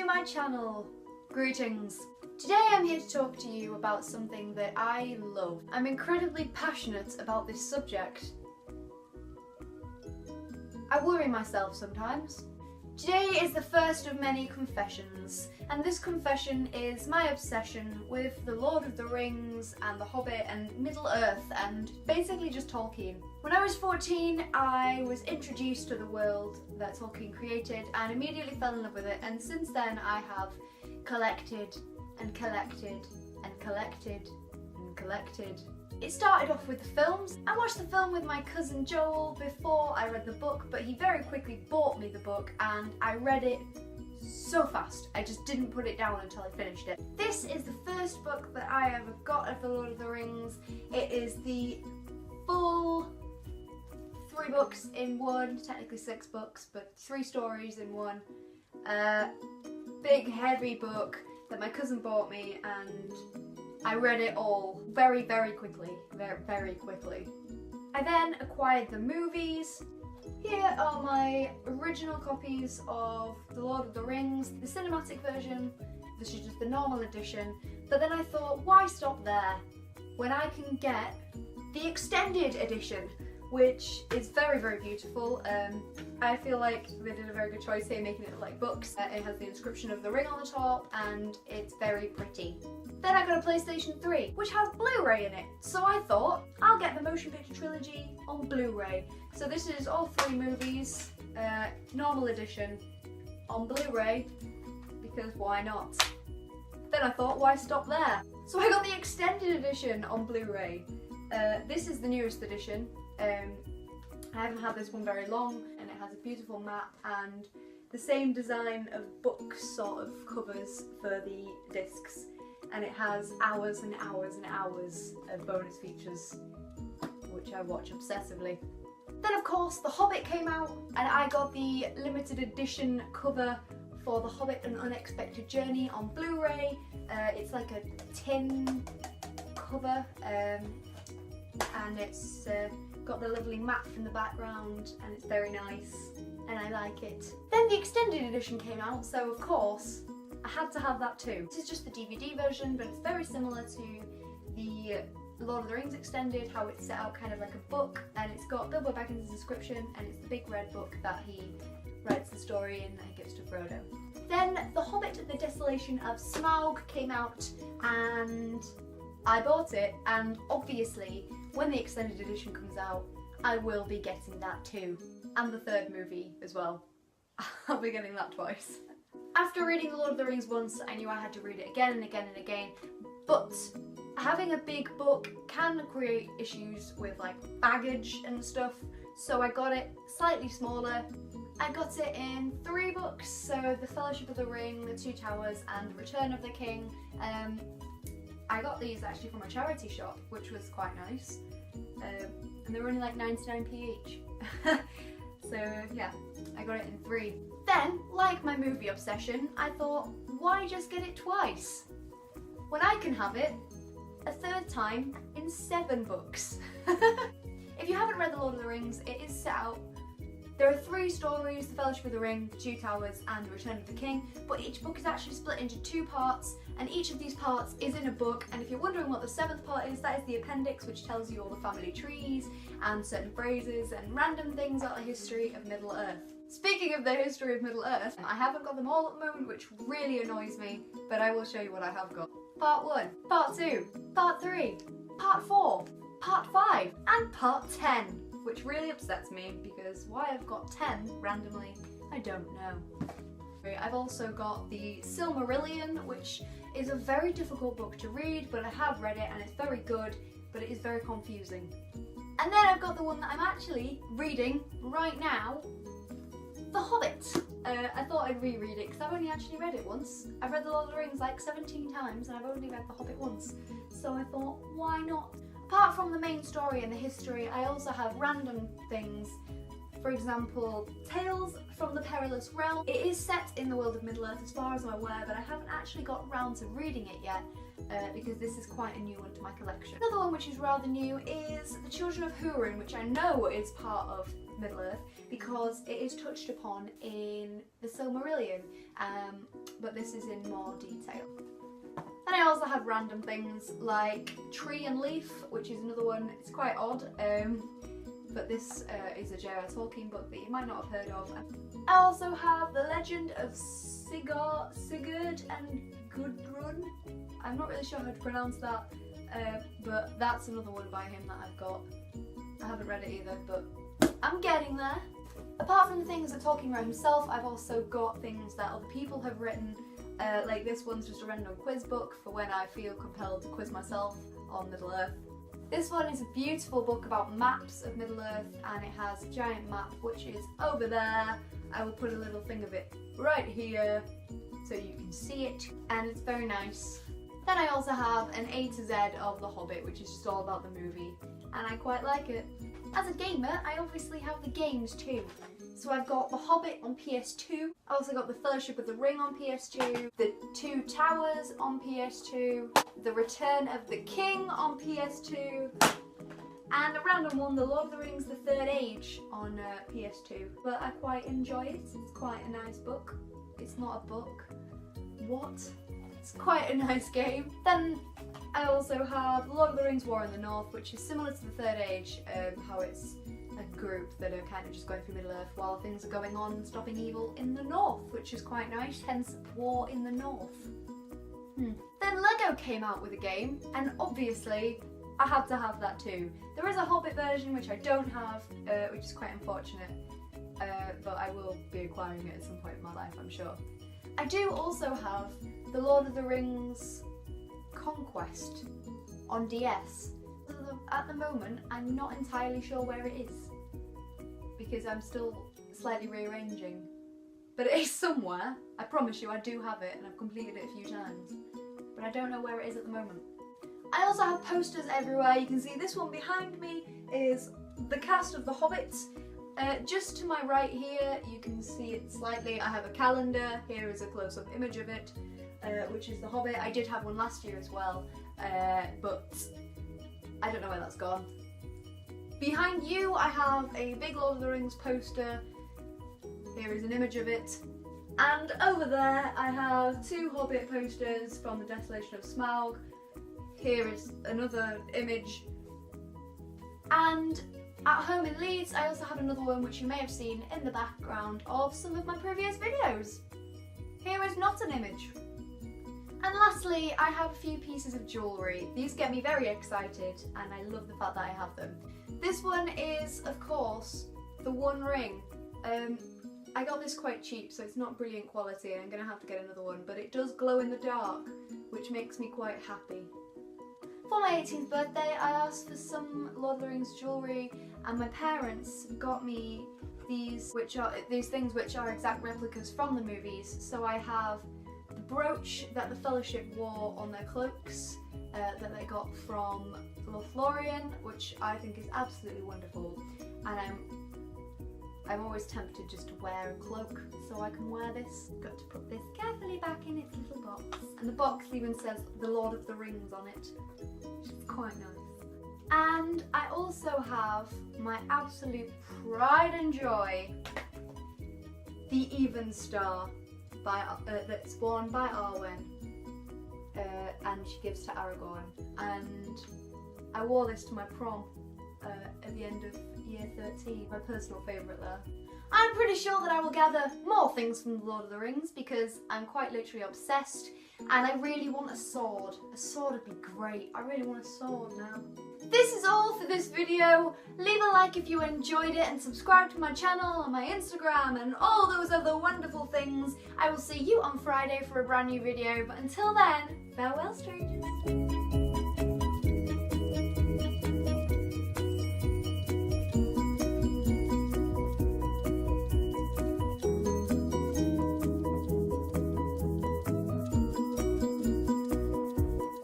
my channel. Greetings. Today I'm here to talk to you about something that I love. I'm incredibly passionate about this subject. I worry myself sometimes. Today is the first of many confessions, and this confession is my obsession with The Lord of the Rings and The Hobbit and Middle-earth and basically just Tolkien. When I was 14, I was introduced to the world that Tolkien created and immediately fell in love with it, and since then I have collected and collected and collected and collected. It started off with the films. I watched the film with my cousin Joel before I read the book, but he very quickly bought me the book and I read it so fast. I just didn't put it down until I finished it. This is the first book that I ever got of The Lord of the Rings. It is the full 3 books in one, technically 6 books, but 3 stories in one. Big heavy book that my cousin bought me, and I read it all very quickly, very quickly. I then acquired the movies. Here are my original copies of The Lord of the Rings, the cinematic version. This is just the normal edition, but then I thought, why stop there when I can get the extended edition, which is very beautiful. I feel like they did a very good choice here making it look like books. It has the inscription of the ring on the top and it's very pretty. Then I got a PlayStation 3, which has Blu-ray in it. So I thought, I'll get the motion picture trilogy on Blu-ray. So this is all 3 movies, normal edition, on Blu-ray, because why not? Then I thought, why stop there? So I got the extended edition on Blu-ray. This is the newest edition. I haven't had this one very long, and it has a beautiful map and the same design of book sort of covers for the discs, and it has hours and hours and hours of bonus features which I watch obsessively. Then of course The Hobbit came out, and I got the limited edition cover for The Hobbit: An Unexpected Journey on Blu-ray. It's like a tin cover, and it's got the lovely map in the background, and it's very nice and I like it. Then the extended edition came out, so of course I had to have that too. This is just the DVD version, but it's very similar to the Lord of the Rings extended, how it's set out kind of like a book, and it's got Bilbo Baggins' description, and it's the big red book that he writes the story in that he gives to Frodo. Then The Hobbit: The Desolation of Smaug came out, and I bought it, and obviously when the extended edition comes out, I will be getting that too. And the 3rd movie as well. I'll be getting that twice. After reading The Lord of the Rings once, I knew I had to read it again and again and again, but having a big book can create issues with like baggage and stuff, so I got it slightly smaller. I got it in 3 books, so The Fellowship of the Ring, The Two Towers and Return of the King. I got these actually from a charity shop, which was quite nice, and they were only like 99p each. So yeah, I got it in 3. Then, like my movie obsession, I thought, why just get it twice when I can have it a 3rd time in 7 books? If you haven't read The Lord of the Rings, it is set out. There are 3 stories: The Fellowship of the Ring, The Two Towers and The Return of the King, but each book is actually split into 2 parts, and each of these parts is in a book, and if you're wondering what the 7th part is, that is the appendix, which tells you all the family trees and certain phrases and random things about the history of Middle-earth. Speaking of the history of Middle-earth, I haven't got them all at the moment, which really annoys me, but I will show you what I have got. Part 1, Part 2, Part 3, Part 4, Part 5 and Part 10. Which really upsets me, because why I've got 10 randomly, I don't know. I've also got the Silmarillion, which is a very difficult book to read, but I have read it and it's very good, but it is very confusing. And then I've got the one that I'm actually reading right now, The Hobbit. I thought I'd reread it because I've only actually read it once. I've read The Lord of the Rings like 17 times and I've only read The Hobbit once, so I thought, why not? Apart from the main story and the history, I also have random things. For example, Tales from the Perilous Realm. It is set in the world of Middle-earth as far as I'm aware, but I haven't actually got around to reading it yet because this is quite a new one to my collection. Another one which is rather new is The Children of Húrin, which I know is part of Middle-earth because it is touched upon in the Silmarillion, but this is in more detail. Then I also have random things like Tree and Leaf, which is another one. It's quite odd, but this is a J.R. Tolkien book that you might not have heard of. I also have The Legend of Sigurd and Gudrun. I'm not really sure how to pronounce that, but that's another one by him that I've got. I haven't read it either, but I'm getting there. Apart from the things that Tolkien wrote himself, I've also got things that other people have written. Like this one's just a random quiz book for when I feel compelled to quiz myself on Middle-earth. This one is a beautiful book about maps of Middle-earth, and it has a giant map which is over there. I will put a little thing of it right here so you can see it, and it's very nice. Then I also have an A to Z of The Hobbit, which is just all about the movie, and I quite like it. As a gamer, I obviously have the games too. So I've got The Hobbit on PS2, I also got The Fellowship of the Ring on PS2, The Two Towers on PS2, The Return of the King on PS2, and a random one, The Lord of the Rings The Third Age on PS2. But I quite enjoy it, it's quite a nice book. It's not a book. What? It's quite a nice game. Then I also have The Lord of the Rings War in the North, which is similar to The Third Age, how it's a group that are kind of just going through Middle-earth while things are going on, stopping evil in the North, which is quite nice, hence War in the North. Then Lego came out with a game, and obviously I had to have that too. There is a Hobbit version which I don't have, which is quite unfortunate, but I will be acquiring it at some point in my life, I'm sure. I do also have The Lord of the Rings Conquest on DS. At the moment, I'm not entirely sure where it is because I'm still slightly rearranging, but it is somewhere. I promise you I do have it and I've completed it a few times, but I don't know where it is at the moment. I also have posters everywhere. You can see this one behind me is the cast of The Hobbit. Just to my right here, you can see it slightly. I have a calendar. Here is a close-up image of it, which is The Hobbit. I did have one last year as well, but I don't know where that's gone. Behind you, I have a big Lord of the Rings poster. Here is an image of it. And over there, I have two Hobbit posters from The Desolation of Smaug. Here is another image. And at home in Leeds, I also have another one which you may have seen in the background of some of my previous videos. Here is not an image. And lastly, I have a few pieces of jewellery. These get me very excited and I love the fact that I have them. This one is, of course, the One Ring. I got this quite cheap, so it's not brilliant quality. I'm going to have to get another one, but it does glow in the dark, which makes me quite happy. For my 18th birthday, I asked for some Lord of the Rings jewellery, and my parents got me these things which are exact replicas from the movies. So I have the brooch that the Fellowship wore on their cloaks that they got from Lothlorien, which I think is absolutely wonderful, and I'm always tempted just to wear a cloak so I can wear this. Got to put this carefully back in its little box, and the box even says The Lord of the Rings on it, which is quite nice. And I also have my absolute pride and joy, the Even Star that's worn by Arwen, and she gives to Aragorn, and I wore this to my prom at the end of year 13, my personal favourite there. I'm pretty sure that I will gather more things from The Lord of the Rings because I'm quite literally obsessed, and I really want a sword. A sword would be great. I really want a sword now. This is all for this video. Leave a like if you enjoyed it and subscribe to my channel and my Instagram and all those other wonderful things. I will see you on Friday for a brand new video, but until then, farewell strangers.